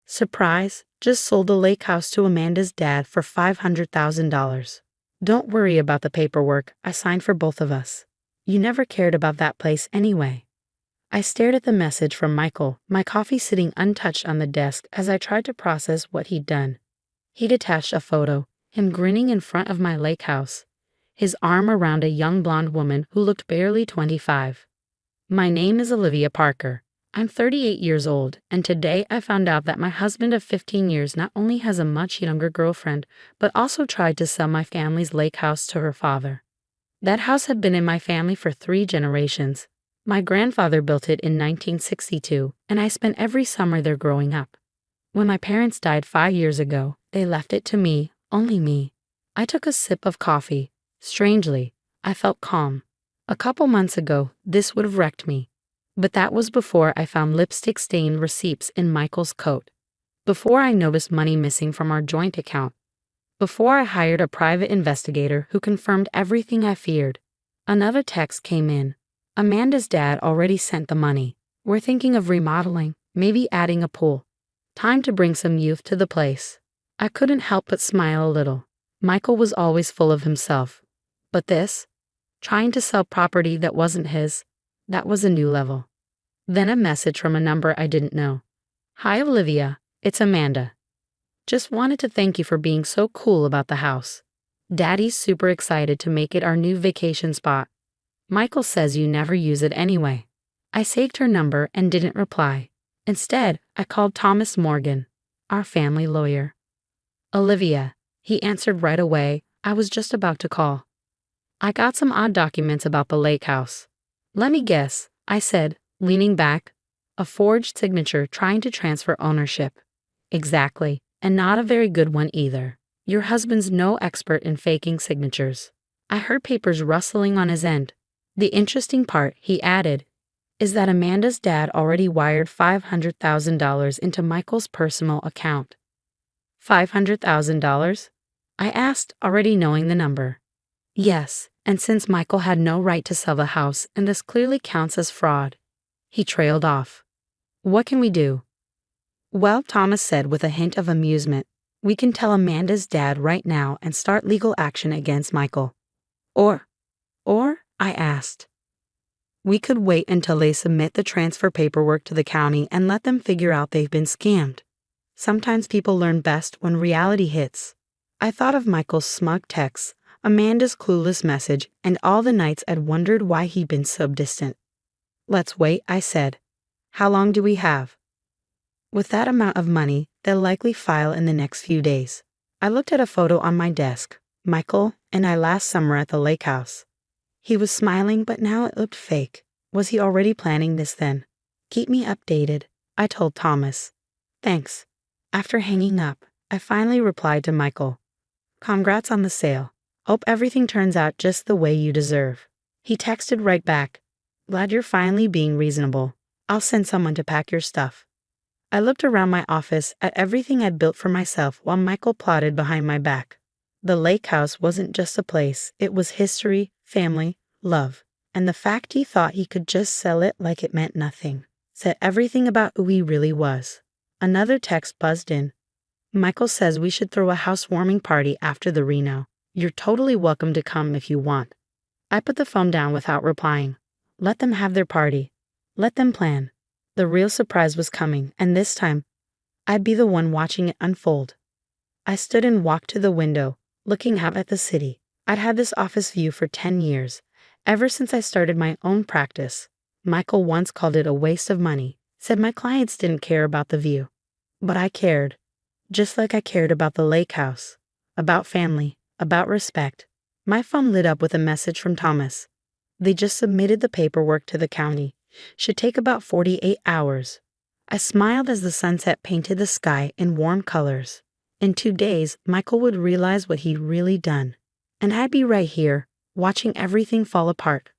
Surprise, just sold the lake house to Amanda's dad for $500,000. Don't worry about the paperwork, I signed for both of us. You never cared about that place anyway. I stared at the message from Michael, my coffee sitting untouched on the desk as I tried to process what he'd done. He'd attached a photo, him grinning in front of my lake house, his arm around a young blonde woman who looked barely 25. My name is Olivia Parker. I'm 38 years old, and today I found out that my husband of 15 years not only has a much younger girlfriend, but also tried to sell my family's lake house to her father. That house had been in my family for 3 generations. My grandfather built it in 1962, and I spent every summer there growing up. When my parents died 5 years ago, they left it to me, only me. I took a sip of coffee. Strangely, I felt calm. A couple months ago, this would have wrecked me. But that was before I found lipstick-stained receipts in Michael's coat. Before I noticed money missing from our joint account. Before I hired a private investigator who confirmed everything I feared. Another text came in. Amanda's dad already sent the money. We're thinking of remodeling, maybe adding a pool. Time to bring some youth to the place. I couldn't help but smile a little. Michael was always full of himself. But this? Trying to sell property that wasn't his, that was a new level. Then a message from a number I didn't know. Hi Olivia, it's Amanda. Just wanted to thank you for being so cool about the house. Daddy's super excited to make it our new vacation spot. Michael says you never use it anyway. I saved her number and didn't reply. Instead, I called Thomas Morgan, our family lawyer. Olivia, he answered right away. I was just about to call. I got some odd documents about the lake house. Let me guess, I said, leaning back. A forged signature trying to transfer ownership. Exactly, and not a very good one either. Your husband's no expert in faking signatures. I heard papers rustling on his end. The interesting part, he added, is that Amanda's dad already wired $500,000 into Michael's personal account. $500,000? I asked, already knowing the number. Yes, and since Michael had no right to sell the house and this clearly counts as fraud. He trailed off. What can we do? Well, Thomas said with a hint of amusement, we can tell Amanda's dad right now and start legal action against Michael. Or, I asked. We could wait until they submit the transfer paperwork to the county and let them figure out they've been scammed. Sometimes people learn best when reality hits. I thought of Michael's smug texts, Amanda's clueless message, and all the nights I'd wondered why he'd been so distant. Let's wait, I said. How long do we have? With that amount of money, they'll likely file in the next few days. I looked at a photo on my desk, Michael and I last summer at the lake house. He was smiling, but now it looked fake. Was he already planning this then? Keep me updated, I told Thomas. Thanks. After hanging up, I finally replied to Michael. Congrats on the sale. Hope everything turns out just the way you deserve. He texted right back. Glad you're finally being reasonable. I'll send someone to pack your stuff. I looked around my office at everything I'd built for myself while Michael plotted behind my back. The lake house wasn't just a place, it was history, family, love. And the fact he thought he could just sell it like it meant nothing said everything about who he really was. Another text buzzed in. Michael says we should throw a housewarming party after the reno. You're totally welcome to come if you want. I put the phone down without replying. Let them have their party. Let them plan. The real surprise was coming, and this time, I'd be the one watching it unfold. I stood and walked to the window, looking out at the city. I'd had this office view for 10 years, ever since I started my own practice. Michael once called it a waste of money, said my clients didn't care about the view. But I cared, just like I cared about the lake house, about family, about respect. My phone lit up with a message from Thomas. They just submitted the paperwork to the county. Should take about 48 hours. I smiled as the sunset painted the sky in warm colors. In 2 days, Michael would realize what he'd really done. And I'd be right here, watching everything fall apart.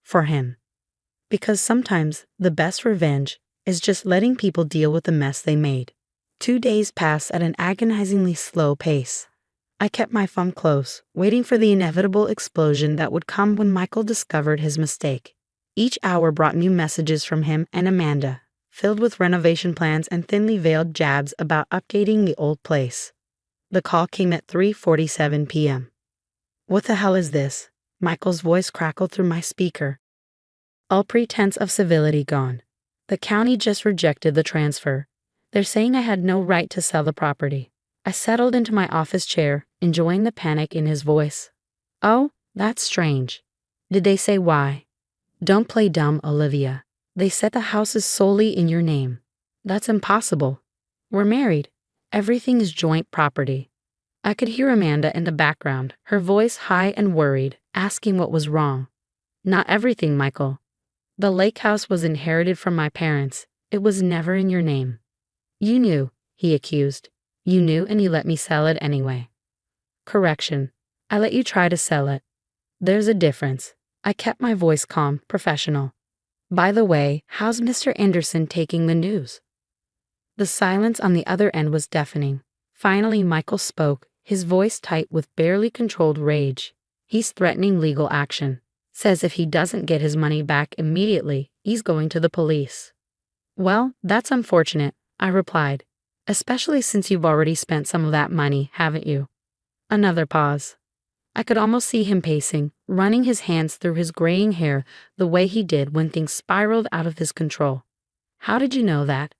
For him. Because sometimes, the best revenge is just letting people deal with the mess they made. 2 days passed at an agonizingly slow pace. I kept my phone close, waiting for the inevitable explosion that would come when Michael discovered his mistake. Each hour brought new messages from him and Amanda, filled with renovation plans and thinly veiled jabs about updating the old place. The call came at 3:47 p.m. What the hell is this? Michael's voice crackled through my speaker. All pretense of civility gone. The county just rejected the transfer. They're saying I had no right to sell the property. I settled into my office chair, enjoying the panic in his voice. Oh, that's strange. Did they say why? Don't play dumb, Olivia. They said the house is solely in your name. That's impossible. We're married. Everything is joint property. I could hear Amanda in the background, her voice high and worried, asking what was wrong. Not everything, Michael. The lake house was inherited from my parents. It was never in your name. You knew, he accused. You knew and you let me sell it anyway. Correction. I let you try to sell it. There's a difference. I kept my voice calm, professional. By the way, how's Mr. Anderson taking the news? The silence on the other end was deafening. Finally, Michael spoke, his voice tight with barely controlled rage. He's threatening legal action. Says if he doesn't get his money back immediately, he's going to the police. Well, that's unfortunate, I replied. Especially since you've already spent some of that money, haven't you? Another pause. I could almost see him pacing, running his hands through his graying hair the way he did when things spiraled out of his control. How did you know that?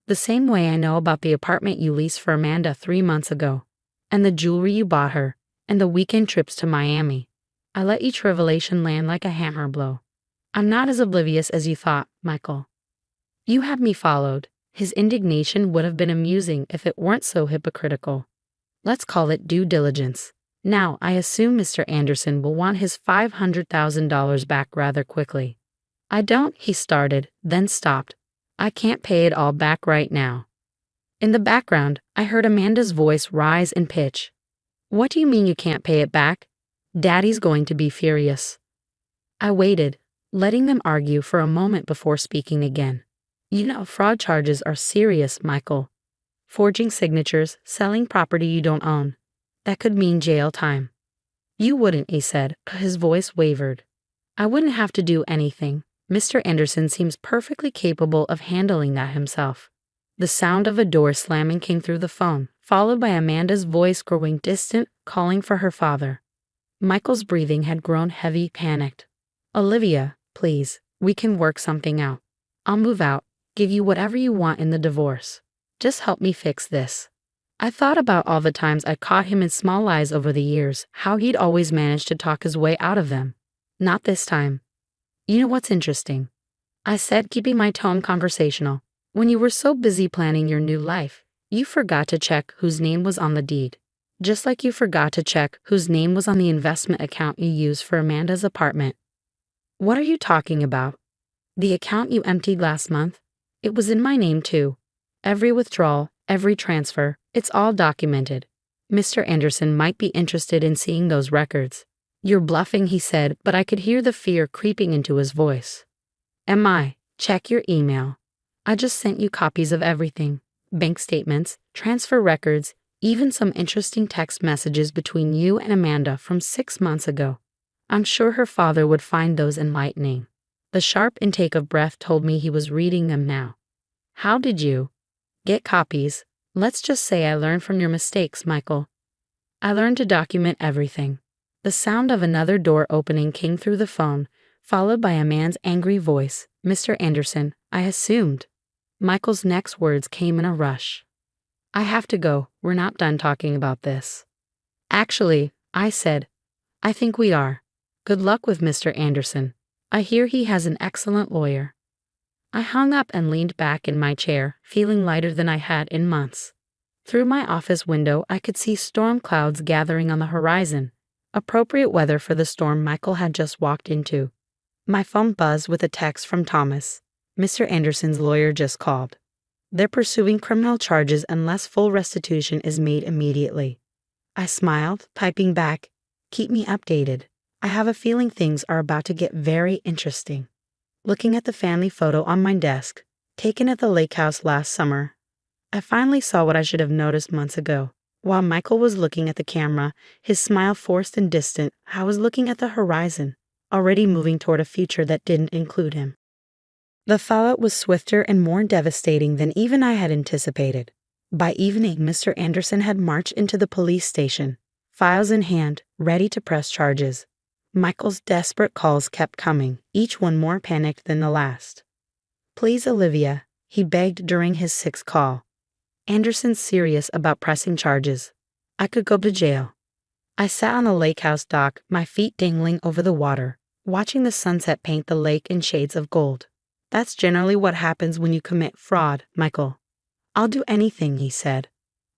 The same way I know about the apartment you leased for Amanda 3 months ago, and the jewelry you bought her, and the weekend trips to Miami. I let each revelation land like a hammer blow. I'm not as oblivious as you thought, Michael. You had me followed. His indignation would have been amusing if it weren't so hypocritical. Let's call it due diligence. Now, I assume Mr. Anderson will want his $500,000 back rather quickly. I don't, he started, then stopped. I can't pay it all back right now. In the background, I heard Amanda's voice rise in pitch. What do you mean you can't pay it back? Daddy's going to be furious. I waited, letting them argue for a moment before speaking again. You know, fraud charges are serious, Michael. Forging signatures, selling property you don't own. That could mean jail time. You wouldn't, he said, his voice wavered. I wouldn't have to do anything. Mr. Anderson seems perfectly capable of handling that himself. The sound of a door slamming came through the phone, followed by Amanda's voice growing distant, calling for her father. Michael's breathing had grown heavy, panicked. Olivia, please, we can work something out. I'll move out, give you whatever you want in the divorce. Just help me fix this. I thought about all the times I caught him in small lies over the years, how he'd always managed to talk his way out of them. Not this time. You know what's interesting? I said, keeping my tone conversational. When you were so busy planning your new life, you forgot to check whose name was on the deed. Just like you forgot to check whose name was on the investment account you used for Amanda's apartment. What are you talking about? The account you emptied last month? It was in my name too. Every withdrawal, every transfer, it's all documented. Mr. Anderson might be interested in seeing those records. You're bluffing, he said, but I could hear the fear creeping into his voice. Am I? Check your email. I just sent you copies of everything. Bank statements, transfer records, even some interesting text messages between you and Amanda from 6 months ago. I'm sure her father would find those enlightening. The sharp intake of breath told me he was reading them now. How did you get copies? Let's just say I learned from your mistakes, Michael. I learned to document everything. The sound of another door opening came through the phone, followed by a man's angry voice. Mr. Anderson, I assumed. Michael's next words came in a rush. I have to go. We're not done talking about this. Actually, I said, I think we are. Good luck with Mr. Anderson. I hear he has an excellent lawyer. I hung up and leaned back in my chair, feeling lighter than I had in months. Through my office window, I could see storm clouds gathering on the horizon, appropriate weather for the storm Michael had just walked into. My phone buzzed with a text from Thomas. Mr. Anderson's lawyer just called. They're pursuing criminal charges unless full restitution is made immediately. I smiled, typing back, keep me updated. I have a feeling things are about to get very interesting. Looking at the family photo on my desk, taken at the lake house last summer, I finally saw what I should have noticed months ago. While Michael was looking at the camera, his smile forced and distant, I was looking at the horizon, already moving toward a future that didn't include him. The fallout was swifter and more devastating than even I had anticipated. By evening, Mr. Anderson had marched into the police station, files in hand, ready to press charges. Michael's desperate calls kept coming, each one more panicked than the last. "Please, Olivia," he begged during his sixth call. "Anderson's serious about pressing charges. I could go to jail." I sat on the lake house dock, my feet dangling over the water, watching the sunset paint the lake in shades of gold. "That's generally what happens when you commit fraud, Michael." "I'll do anything," he said.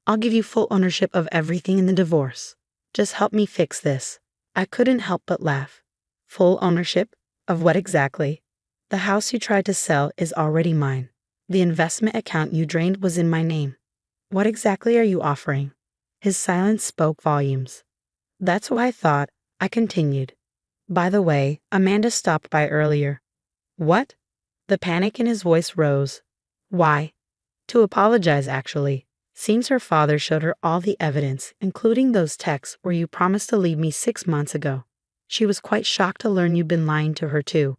"I'll give you full ownership of everything in the divorce. Just help me fix this." I couldn't help but laugh. "Full ownership? Of what exactly?" "The house you tried to sell is already mine. The investment account you drained was in my name. What exactly are you offering?" His silence spoke volumes. "That's what I thought," I continued. "By the way, Amanda stopped by earlier." "What?" The panic in his voice rose. "Why?" "To apologize, actually. Seems her father showed her all the evidence, including those texts where you promised to leave me 6 months ago. She was quite shocked to learn you'd been lying to her too."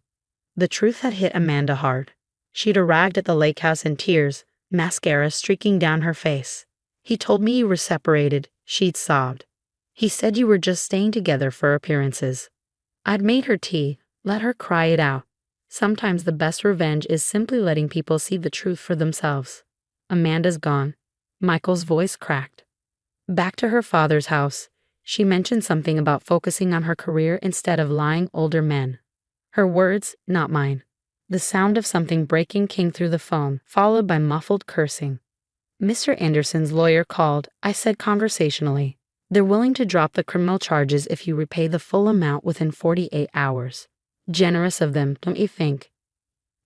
The truth had hit Amanda hard. She'd arrived at the lake house in tears, mascara streaking down her face. "He told me you were separated," she'd sobbed. "He said you were just staying together for appearances." I'd made her tea, let her cry it out. Sometimes the best revenge is simply letting people see the truth for themselves. "Amanda's gone." Michael's voice cracked. "Back to her father's house. She mentioned something about focusing on her career instead of lying older men." Her words, not mine. The sound of something breaking came through the phone, followed by muffled cursing. "Mr. Anderson's lawyer called," I said conversationally. "They're willing to drop the criminal charges if you repay the full amount within 48 hours. Generous of them, don't you think?"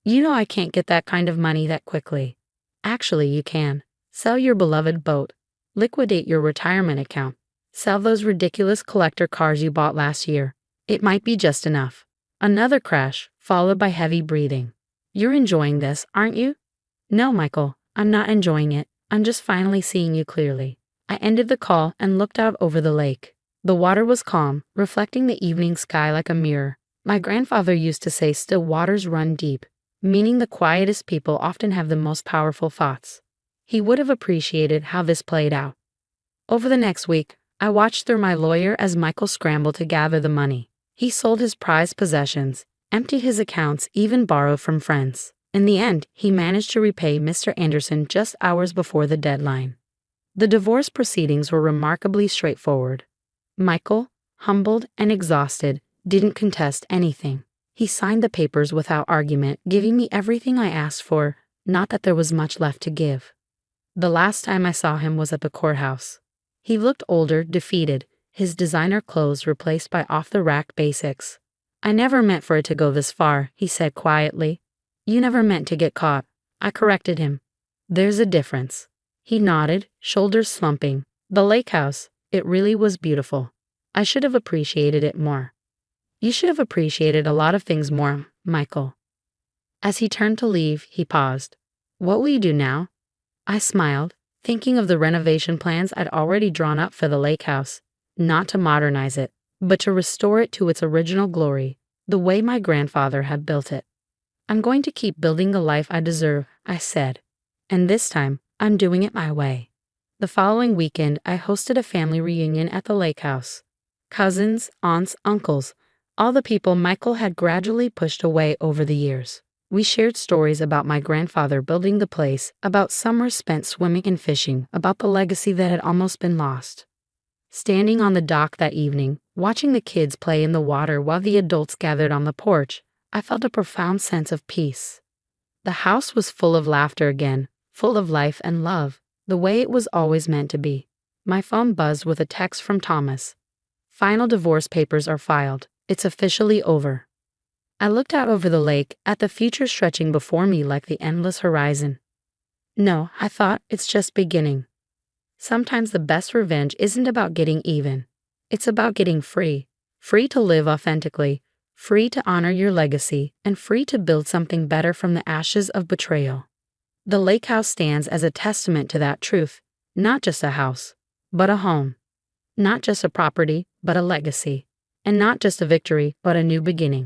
"You know I can't get that kind of money that quickly." "Actually, you can. Sell your beloved boat. Liquidate your retirement account. Sell those ridiculous collector cars you bought last year. It might be just enough." Another crash, followed by heavy breathing. "You're enjoying this, aren't you?" "No, Michael, I'm not enjoying it. I'm just finally seeing you clearly." I ended the call and looked out over the lake. The water was calm, reflecting the evening sky like a mirror. My grandfather used to say still waters run deep, meaning the quietest people often have the most powerful thoughts. He would have appreciated how this played out. Over the next week, I watched through my lawyer as Michael scrambled to gather the money. He sold his prized possessions, emptied his accounts, even borrowed from friends. In the end, he managed to repay Mr. Anderson just hours before the deadline. The divorce proceedings were remarkably straightforward. Michael, humbled and exhausted, didn't contest anything. He signed the papers without argument, giving me everything I asked for, not that there was much left to give. The last time I saw him was at the courthouse. He looked older, defeated, his designer clothes replaced by off-the-rack basics. "I never meant for it to go this far," he said quietly. "You never meant to get caught." I corrected him. "There's a difference." He nodded, shoulders slumping. "The lake house, it really was beautiful. I should have appreciated it more." "You should have appreciated a lot of things more, Michael." As he turned to leave, he paused. "What will you do now?" I smiled, thinking of the renovation plans I'd already drawn up for the lake house. Not to modernize it, but to restore it to its original glory, the way my grandfather had built it. "I'm going to keep building the life I deserve," I said. "And this time, I'm doing it my way." The following weekend, I hosted a family reunion at the lake house. Cousins, aunts, uncles, all the people Michael had gradually pushed away over the years. We shared stories about my grandfather building the place, about summers spent swimming and fishing, about the legacy that had almost been lost. Standing on the dock that evening, watching the kids play in the water while the adults gathered on the porch, I felt a profound sense of peace. The house was full of laughter again, full of life and love, the way it was always meant to be. My phone buzzed with a text from Thomas. "Final divorce papers are filed. It's officially over." I looked out over the lake, at the future stretching before me like the endless horizon. "No," I thought, "it's just beginning." Sometimes the best revenge isn't about getting even. It's about getting free. Free to live authentically, free to honor your legacy, and free to build something better from the ashes of betrayal. The lake house stands as a testament to that truth. Not just a house, but a home. Not just a property, but a legacy. And not just a victory, but a new beginning.